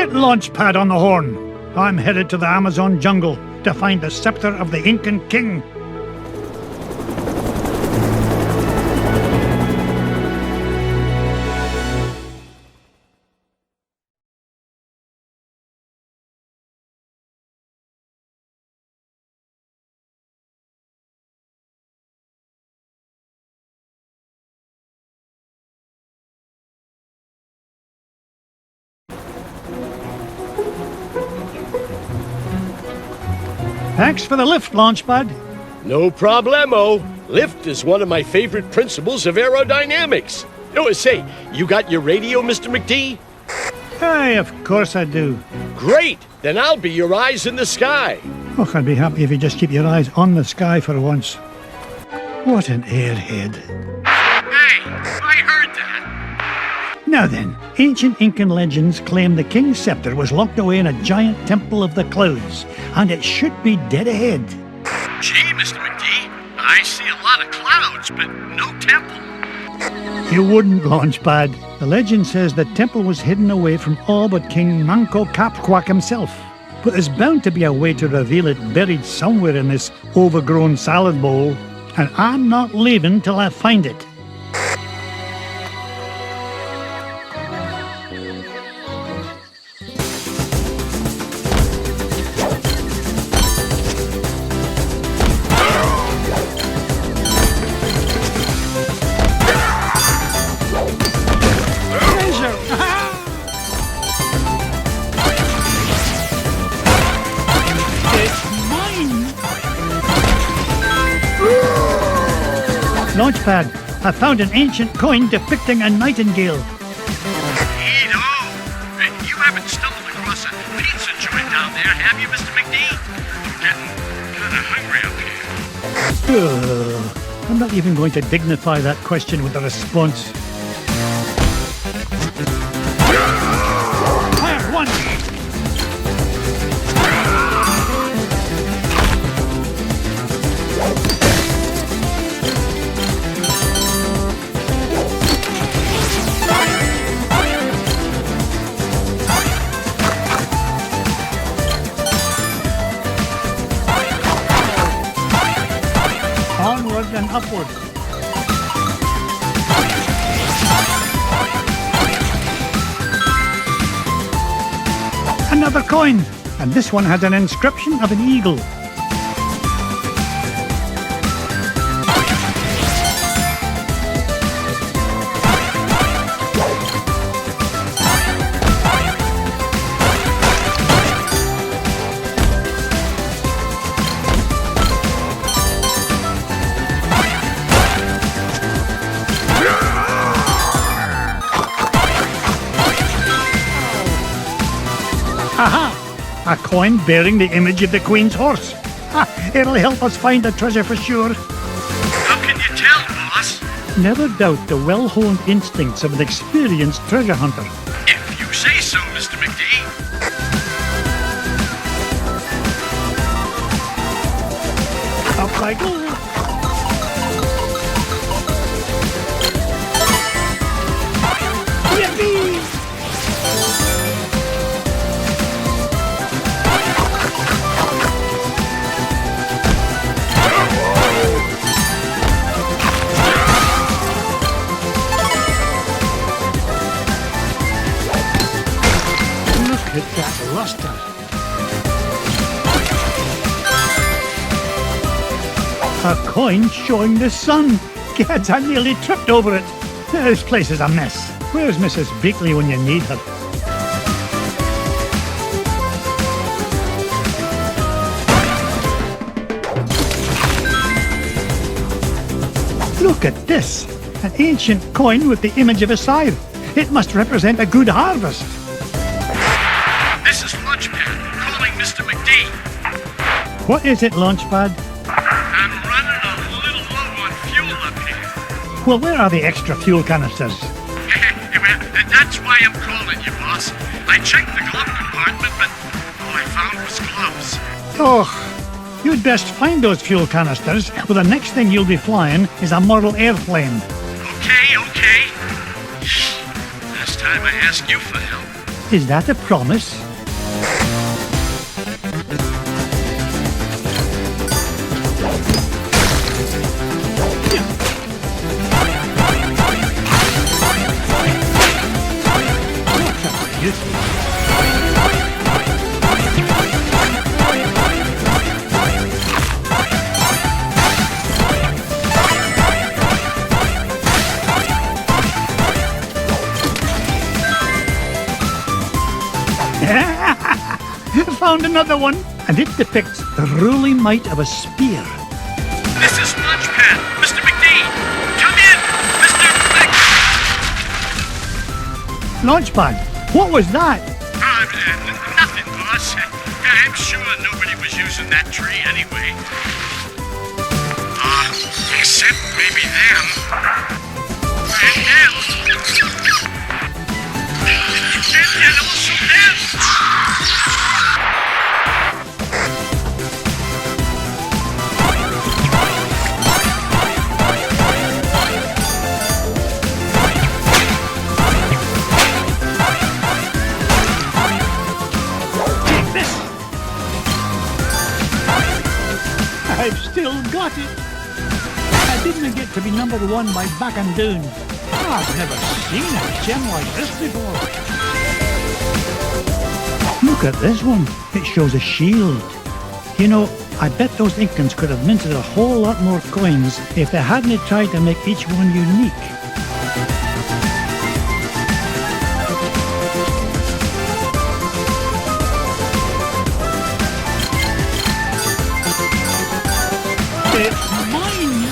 Get Launchpad on the horn. I'm headed to the Amazon jungle to find the scepter of the Incan King. Thanks for the lift, Launchpad. No problemo. Lift is one of my favorite principles of aerodynamics. Oh, say, you got your radio, Mr. McD? Aye, of course I do. Great! Then I'll be your eyes in the sky. Oh, I'd be happy if you just keep your eyes on the sky for once. What an airhead. Hey, I heard that. Now then, ancient Incan legends claim the King Scepter was locked away in a giant temple of the clouds, and it should be dead ahead. Gee, Mr. McD, I see a lot of clouds, but no temple. You wouldn't, Launchpad. The legend says the temple was hidden away from all but King Mong Kok himself. But there's bound to be a way to reveal it buried somewhere in this overgrown salad bowl, and I'm not leaving till I find it. Launchpad, I found an ancient coin depicting a nightingale. Neato! You haven't stumbled across a pizza joint down there, have you, Mr. McD? I'm getting kind of hungry up here. I'm not even going to dignify that question with a response. Fire one! Onward and upward. Another coin, and this one has an inscription of an eagle. Aha! A coin bearing the image of the Queen's horse. Ha! It'll help us find the treasure for sure. How can you tell, boss? Never doubt the well-honed instincts of an experienced treasure hunter. If you say so, Mr. McD. Up I go. Yippee! Look at that luster. A coin showing the sun. Gads, I nearly tripped over it. This place is a mess. Where's Mrs. Beakley when you need her? Look at this. An ancient coin with the image of a scythe. It must represent a good harvest. This is Launchpad, calling Mr. McD. What is it, Launchpad? I'm running a little low on fuel up here. Well, where are the extra fuel canisters? Well, that's why I'm calling you, boss. I checked the glove compartment, but all I found was gloves. Oh, you'd best find those fuel canisters, or the next thing you'll be flying is a model airplane. Okay. Last time I asked you for help. Is that a promise? Found another one, and it depicts the ruling might of a spear. This is Launchpad. Mr. McD! Come in! Mr. Launchpad, what was that? Nothing, boss. I'm sure nobody was using that tree anyway. Except maybe them. And them. And also them. I've still got it. I didn't get to be number one by back and down. I've never seen a gem like this before. Look at this one. It shows a shield. You know, I bet those Incans could have minted a whole lot more coins if they hadn't tried to make each one unique. It's mine!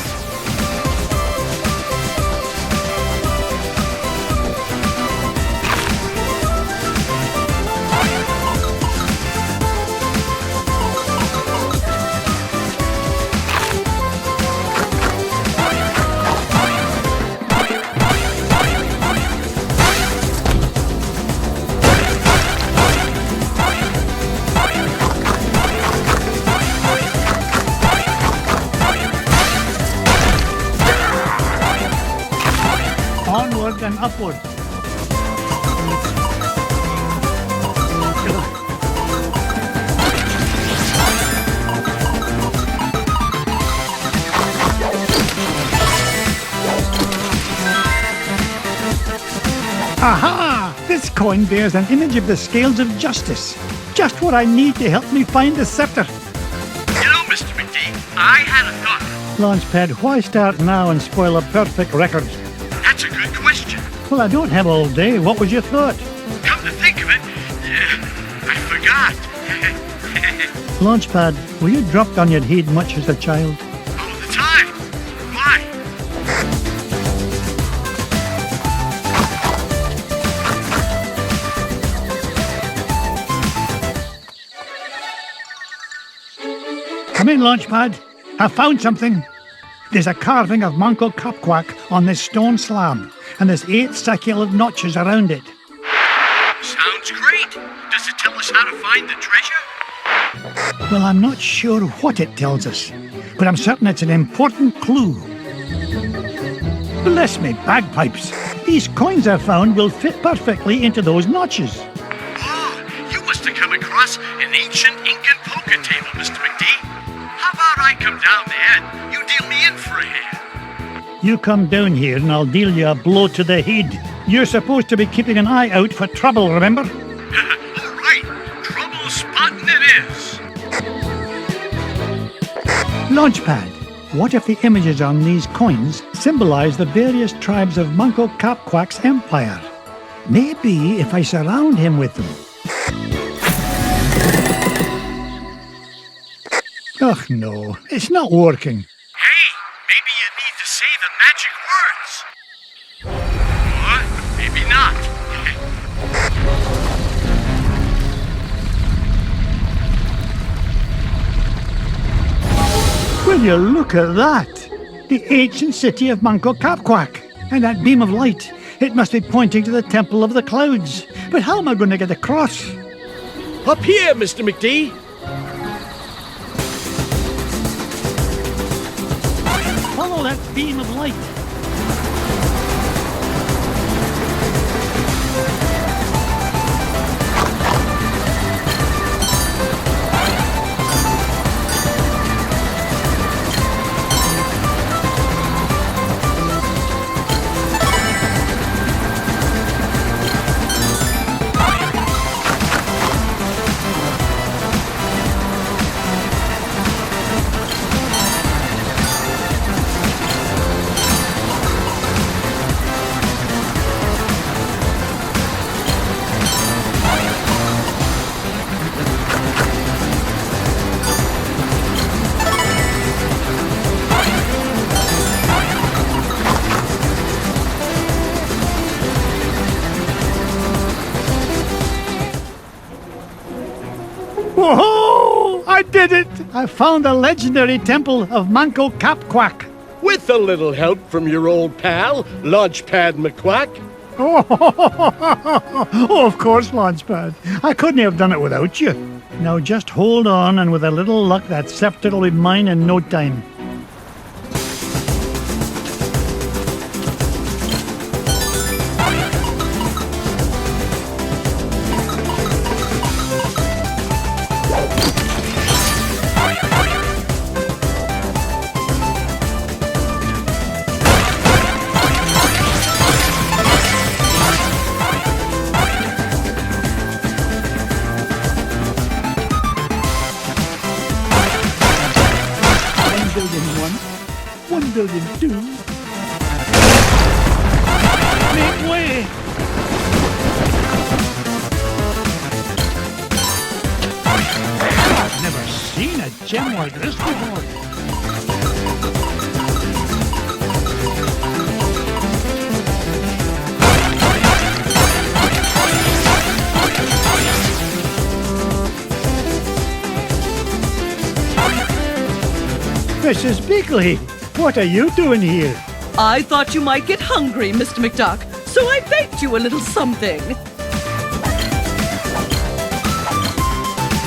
Onward and upward. Aha! This coin bears an image of the scales of justice. Just what I need to help me find the scepter. You know, Mr. McD, I had a thought. Launchpad, why start now and spoil a perfect record? That's a good question. Well, I don't have all day. What was your thought? Come to think of it, I forgot. Launchpad, were you dropped on your head much as a child? All the time. Why? Come in, Launchpad. I found something. There's a carving of Mong Kok on this stone slab, and there's 8 succulent notches around it. Sounds great. Does it tell us how to find the treasure? Well, I'm not sure what it tells us, but I'm certain it's an important clue. Bless me bagpipes. These coins I found will fit perfectly into those notches. Oh, you must have come across an ancient Incan poker table, Mr. McD. How about I come down there and you deal me in for a hand? You come down here and I'll deal you a blow to the head. You're supposed to be keeping an eye out for trouble, remember? All right. Trouble spotting it is. Launchpad, what if the images on these coins symbolize the various tribes of Mong Kok's empire? Maybe if I surround him with them. Oh no, it's not working. Hey, maybe you need to say the magic words. Or maybe not. Will you look at that? The ancient city of Mong Kok. And that beam of light. It must be pointing to the Temple of the Clouds. But how am I going to get across? Up here, Mr. McD. Follow that beam of light. Oh, I did it! I found the legendary temple of Mong Kok. With a little help from your old pal, Launchpad McQuack. Oh, of course, Launchpad. I couldn't have done it without you. Now just hold on, and with a little luck, that scepter will be mine in no time. One building two. Make way! I've never seen a gem like this before. Mrs. Beakley, what are you doing here? I thought you might get hungry, Mr. McDuck, so I baked you a little something.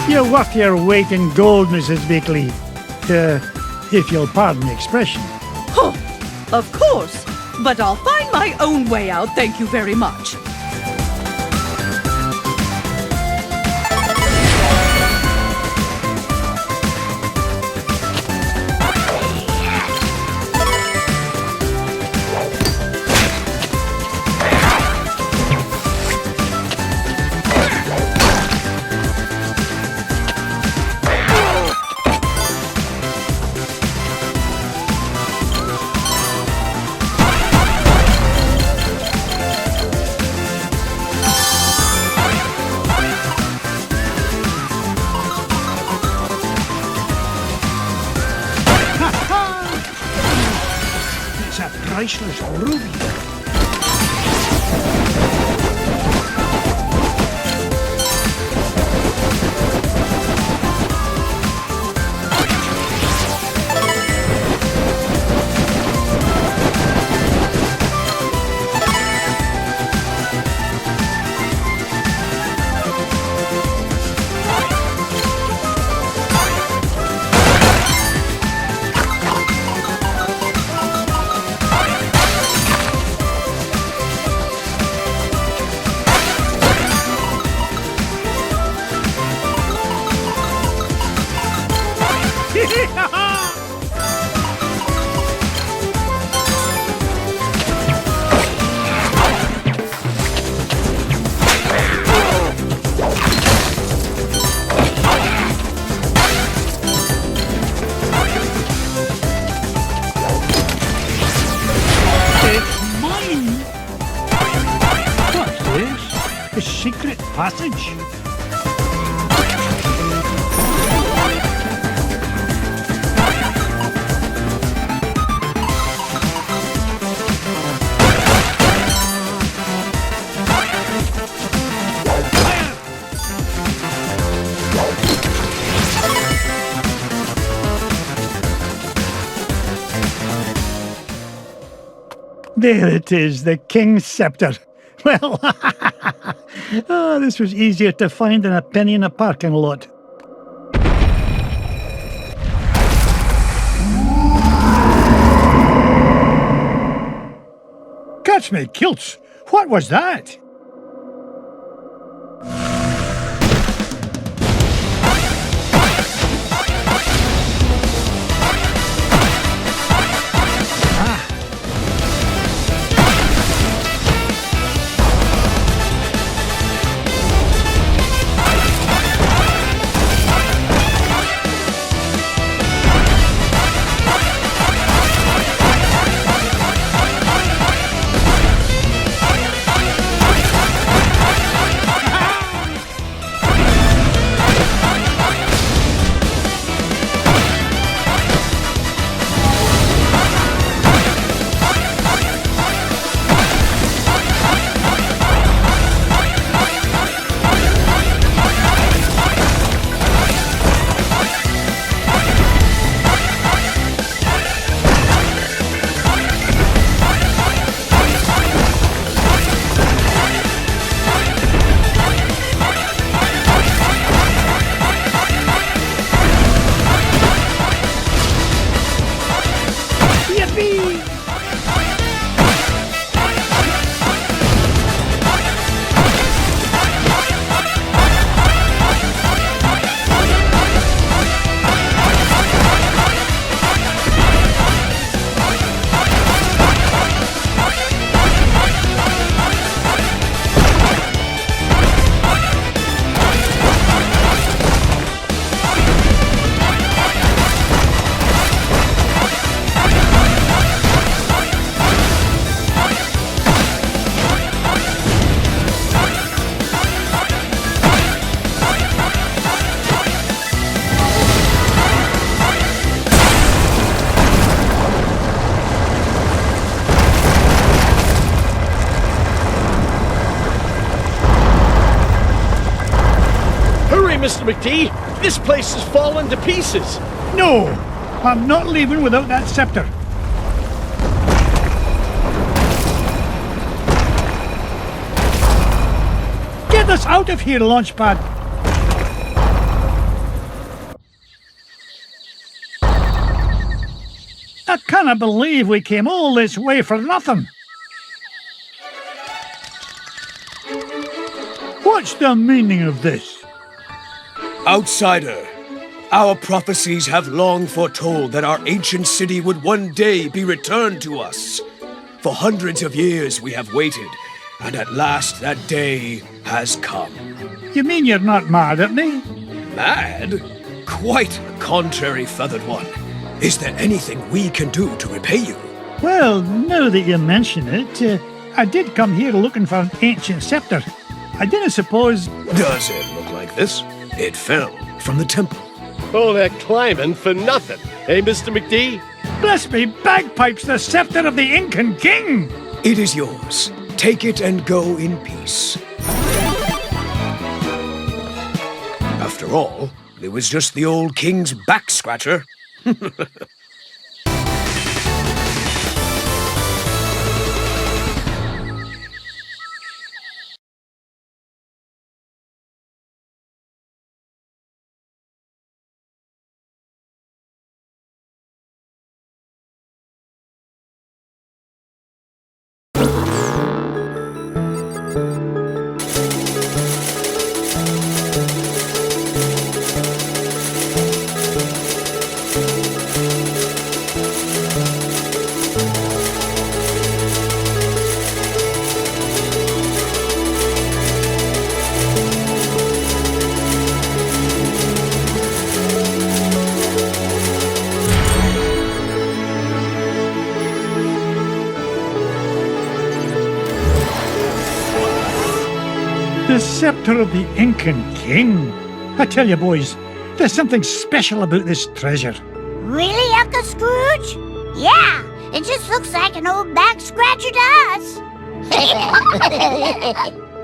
You're worth your weight in gold, Mrs. Beakley. If you'll pardon the expression. Oh, of course, but I'll find my own way out, thank you very much. It's a priceless ruby. A secret passage? There it is, the King Scepter. Well, this was easier to find than a penny in a parking lot. Catch me kilts! What was that? Mr. McD, this place has fallen to pieces. No! I'm not leaving without that scepter. Get us out of here, Launchpad! I can't believe we came all this way for nothing. What's the meaning of this? Outsider, our prophecies have long foretold that our ancient city would one day be returned to us. For hundreds of years we have waited, and at last that day has come. You mean you're not mad at me? Mad? Quite the contrary, Feathered One. Is there anything we can do to repay you? Well, now that you mention it, I did come here looking for an ancient scepter. I didn't suppose... Does it look like this? It fell from the temple. All that climbing for nothing, eh, Mr. McD? Bless me bagpipes, the scepter of the Incan King! It is yours. Take it and go in peace. After all, it was just the old king's back scratcher. The scepter of the Incan King. I tell you, boys, there's something special about this treasure. Really, Uncle Scrooge? Yeah, it just looks like an old back scratcher to us.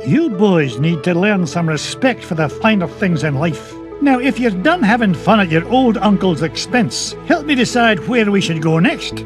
You boys need to learn some respect for the finer things in life. Now, if you're done having fun at your old uncle's expense, help me decide where we should go next.